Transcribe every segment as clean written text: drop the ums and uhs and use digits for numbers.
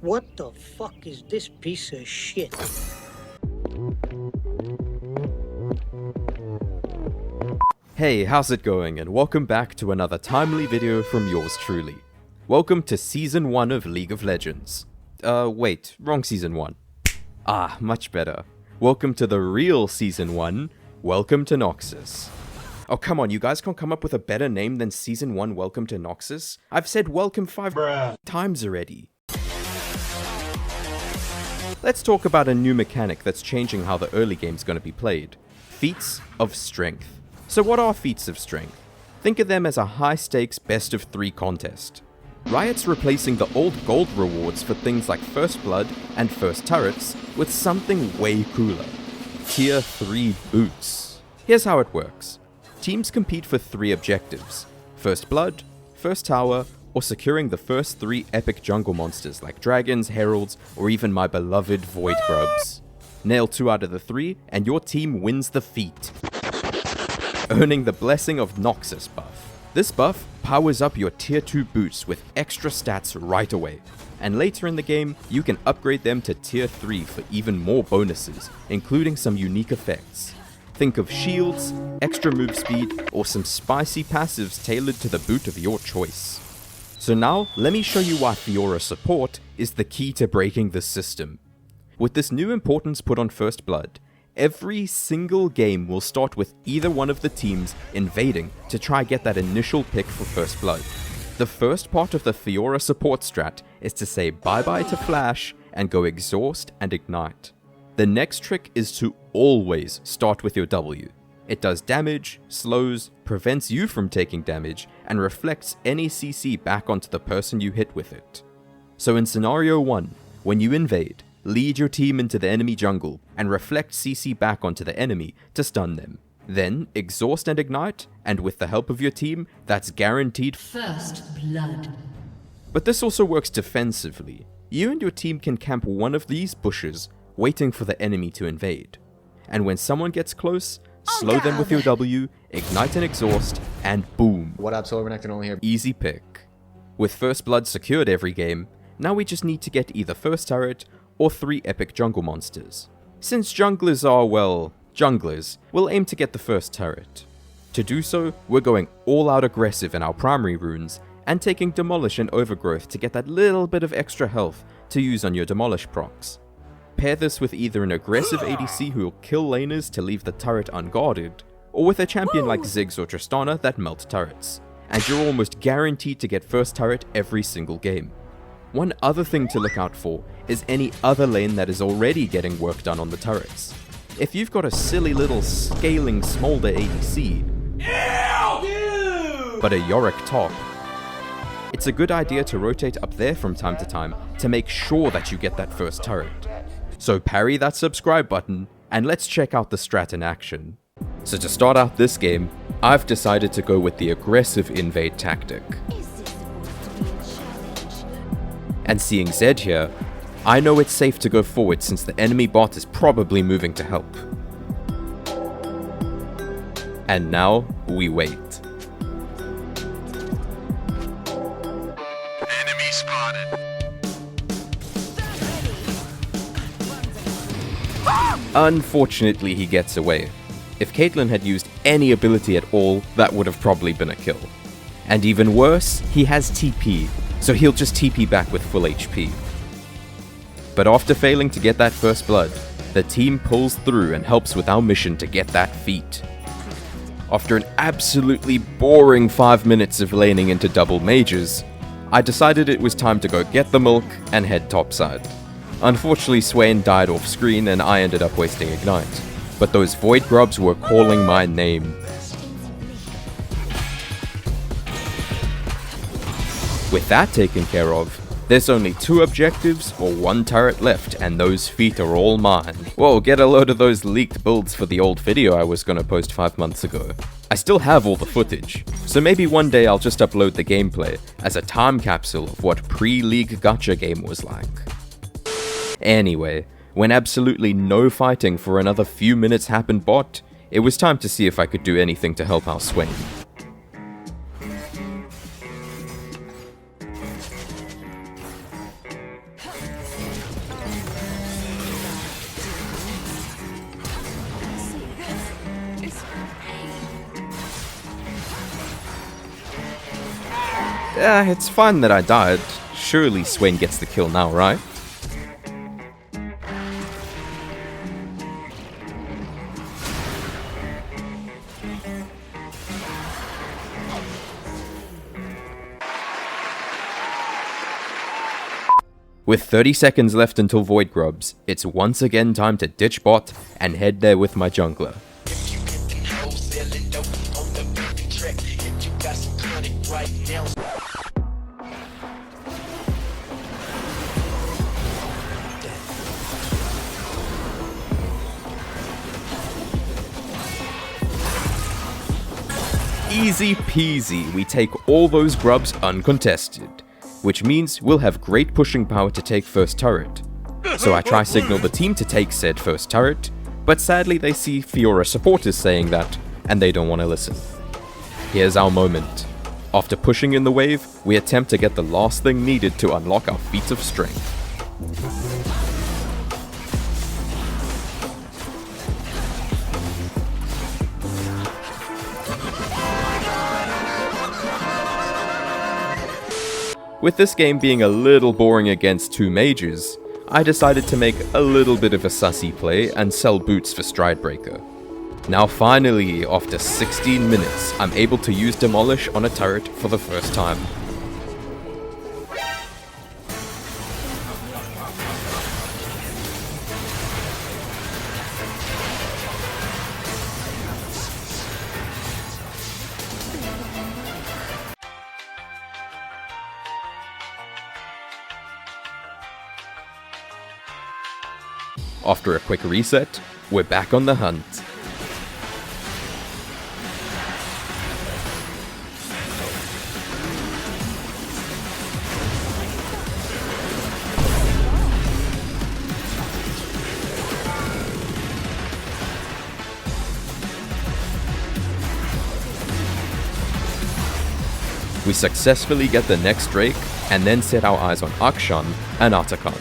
What the fuck is this piece of shit? Hey, how's it going, and welcome back to another timely video from yours truly. Welcome to Season 1 of League of Legends. Wait, wrong Season 1. Ah, much better. Welcome to the real Season 1, Welcome to Noxus. Oh come on, you guys can't come up with a better name than Season 1 Welcome to Noxus? I've said welcome 5 times already. Let's talk about a new mechanic that's changing how the early game's gonna be played. Feats of Strength. So what are Feats of Strength? Think of them as a high-stakes best-of-3 contest. Riot's replacing the old gold rewards for things like First Blood and First Turrets with something way cooler. Tier 3 boots. Here's how it works. Teams compete for 3 objectives. First Blood, First Tower, or securing the first 3 epic jungle monsters like dragons, heralds, or even my beloved void grubs. Nail 2 out of the 3, and your team wins the feat, earning the Blessing of Noxus buff. This buff powers up your tier 2 boots with extra stats right away, and later in the game, you can upgrade them to tier 3 for even more bonuses, including some unique effects. Think of shields, extra move speed, or some spicy passives tailored to the boot of your choice. So now, let me show you why Fiora Support is the key to breaking this system. With this new importance put on First Blood, every single game will start with either one of the teams invading to try get that initial pick for First Blood. The first part of the Fiora Support strat is to say bye-bye to Flash and go Exhaust and Ignite. The next trick is to always start with your W. It does damage, slows, prevents you from taking damage, and reflects any CC back onto the person you hit with it. So in scenario 1, when you invade, lead your team into the enemy jungle and reflect CC back onto the enemy to stun them. Then Exhaust and Ignite, and with the help of your team, that's guaranteed First Blood. But this also works defensively. You and your team can camp one of these bushes, waiting for the enemy to invade. And when someone gets close, slow them with your W, Ignite and Exhaust, and boom. What up, Silvernectin only here. Easy pick. With First Blood secured every game, now we just need to get either First Turret or 3 epic jungle monsters. Since junglers are, well, junglers, we'll aim to get the first turret. To do so, we're going all out aggressive in our primary runes, and taking Demolish and Overgrowth to get that little bit of extra health to use on your Demolish procs. Pair this with either an aggressive ADC who will kill laners to leave the turret unguarded, or with a champion like Ziggs or Tristana that melt turrets, and you're almost guaranteed to get first turret every single game. One other thing to look out for is any other lane that is already getting work done on the turrets. If you've got a silly little scaling smolder ADC, but a Yorick top, it's a good idea to rotate up there from time to time to make sure that you get that first turret. So parry that subscribe button, and let's check out the strat in action. So to start out this game, I've decided to go with the aggressive invade tactic. And seeing Zed here, I know it's safe to go forward since the enemy bot is probably moving to help. And now, we wait. Enemy spotted. Unfortunately, he gets away. If Caitlyn had used any ability at all, that would have probably been a kill. And even worse, he has TP, so he'll just TP back with full HP. But after failing to get that first blood, the team pulls through and helps with our mission to get that feat. After an absolutely boring 5 minutes of laning into double mages, I decided it was time to go get the milk and head topside. Unfortunately, Swain died off screen and I ended up wasting Ignite, but those void grubs were calling my name. With that taken care of, there's only 2 objectives or 1 turret left, and those feet are all mine. Whoa, get a load of those leaked builds for the old video I was gonna post 5 months ago. I still have all the footage, so maybe one day I'll just upload the gameplay as a time capsule of what pre-league gacha game was like. Anyway, when absolutely no fighting for another few minutes happened bot, it was time to see if I could do anything to help our Swain. It's fine that I died. Surely Swain gets the kill now, right? With 30 seconds left until Void Grubs, it's once again time to ditch bot and head there with my jungler. Easy peasy, we take all those grubs uncontested, which means we'll have great pushing power to take first turret. So I try signal the team to take said first turret, but sadly they see Fiora Support is saying that, and they don't want to listen. Here's our moment. After pushing in the wave, we attempt to get the last thing needed to unlock our Feats of Strength. With this game being a little boring against two mages, I decided to make a little bit of a sussy play and sell boots for Stridebreaker. Now finally, after 16 minutes, I'm able to use Demolish on a turret for the first time. After a quick reset, we're back on the hunt. We successfully get the next Drake, and then set our eyes on Akshan and Atakan.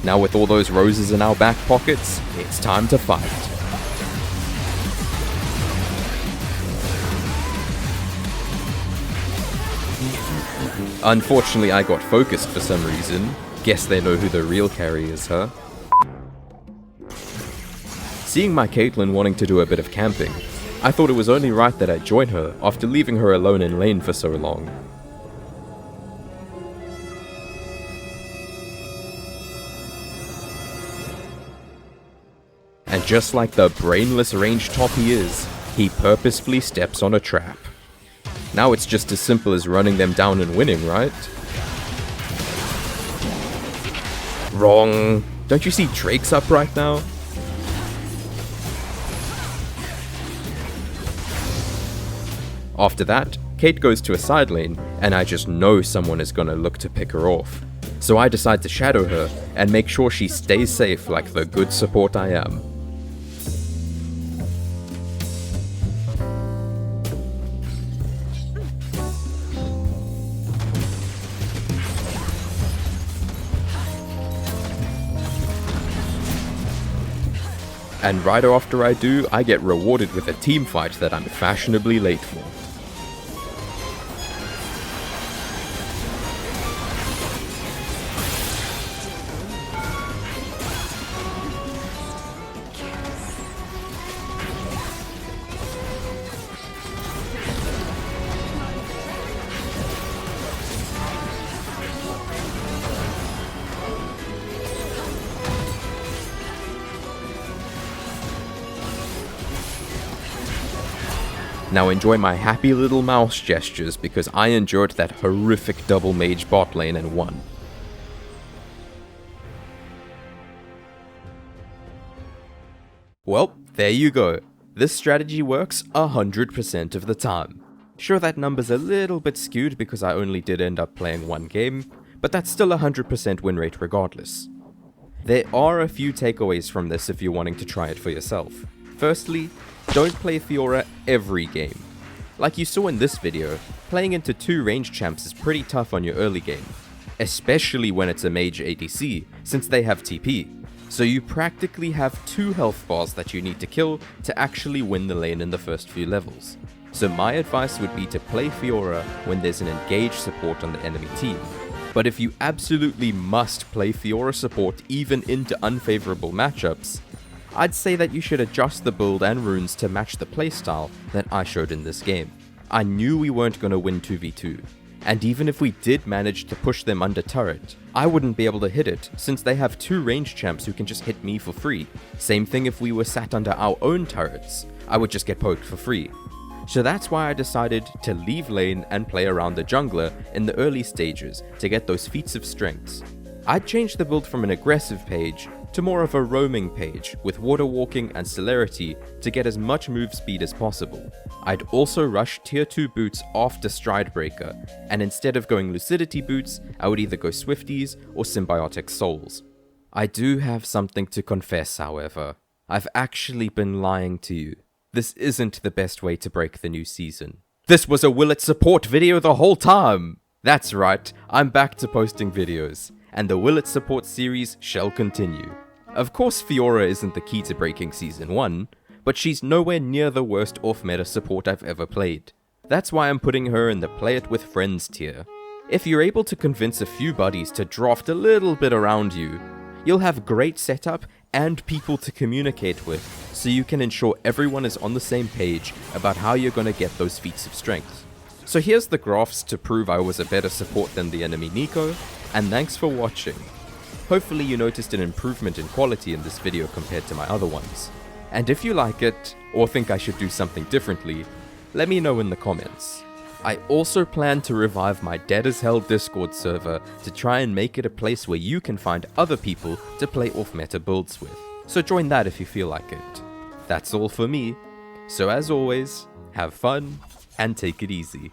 Now with all those roses in our back pockets, it's time to fight. Unfortunately, I got focused for some reason. Guess they know who the real carry is, huh? Seeing my Caitlyn wanting to do a bit of camping, I thought it was only right that I join her after leaving her alone in lane for so long. And just like the brainless range top he is, he purposefully steps on a trap. Now it's just as simple as running them down and winning, right? Wrong. Don't you see Drake's up right now? After that, Kate goes to a side lane, and I just know someone is gonna look to pick her off. So I decide to shadow her and make sure she stays safe like the good support I am. And right after I do, I get rewarded with a team fight that I'm fashionably late for. Now enjoy my happy little mouse gestures because I endured that horrific double mage bot lane and won. Well, There you go. This strategy works 100% of the time. Sure, that number's a little bit skewed because I only did end up playing one game, but that's still a 100% win rate regardless. There are a few takeaways from this if you're wanting to try it for yourself. Firstly, don't play Fiora every game. Like you saw in this video, playing into 2 range champs is pretty tough on your early game, especially when it's a mage ADC, since they have TP. So you practically have 2 health bars that you need to kill to actually win the lane in the first few levels. So my advice would be to play Fiora when there's an engaged support on the enemy team. But if you absolutely must play Fiora support even into unfavorable matchups, I'd say that you should adjust the build and runes to match the playstyle that I showed in this game. I knew we weren't going to win 2v2, and even if we did manage to push them under turret, I wouldn't be able to hit it since they have 2 range champs who can just hit me for free. Same thing if we were sat under our own turrets, I would just get poked for free. So that's why I decided to leave lane and play around the jungler in the early stages to get those feats of strengths. I'd changed the build from an aggressive page to more of a roaming page with water walking and celerity to get as much move speed as possible. I'd also rush tier 2 boots after Stride Breaker, and instead of going lucidity boots, I would either go swifties or symbiotic souls. I do have something to confess, however. I've actually been lying to you. This isn't the best way to break the new season. This was a Will It Support video the whole time! That's right, I'm back to posting videos, and the Will It Support series shall continue. Of course Fiora isn't the key to breaking Season 1, but she's nowhere near the worst off-meta support I've ever played. That's why I'm putting her in the Play It With Friends tier. If you're able to convince a few buddies to draft a little bit around you, you'll have great setup and people to communicate with, so you can ensure everyone is on the same page about how you're going to get those feats of strength. So here's the graphs to prove I was a better support than the enemy Nico, and thanks for watching. Hopefully you noticed an improvement in quality in this video compared to my other ones. And if you like it, or think I should do something differently, let me know in the comments. I also plan to revive my Dead as Hell Discord server to try and make it a place where you can find other people to play off-meta builds with. So join that if you feel like it. That's all for me. So as always, have fun and take it easy.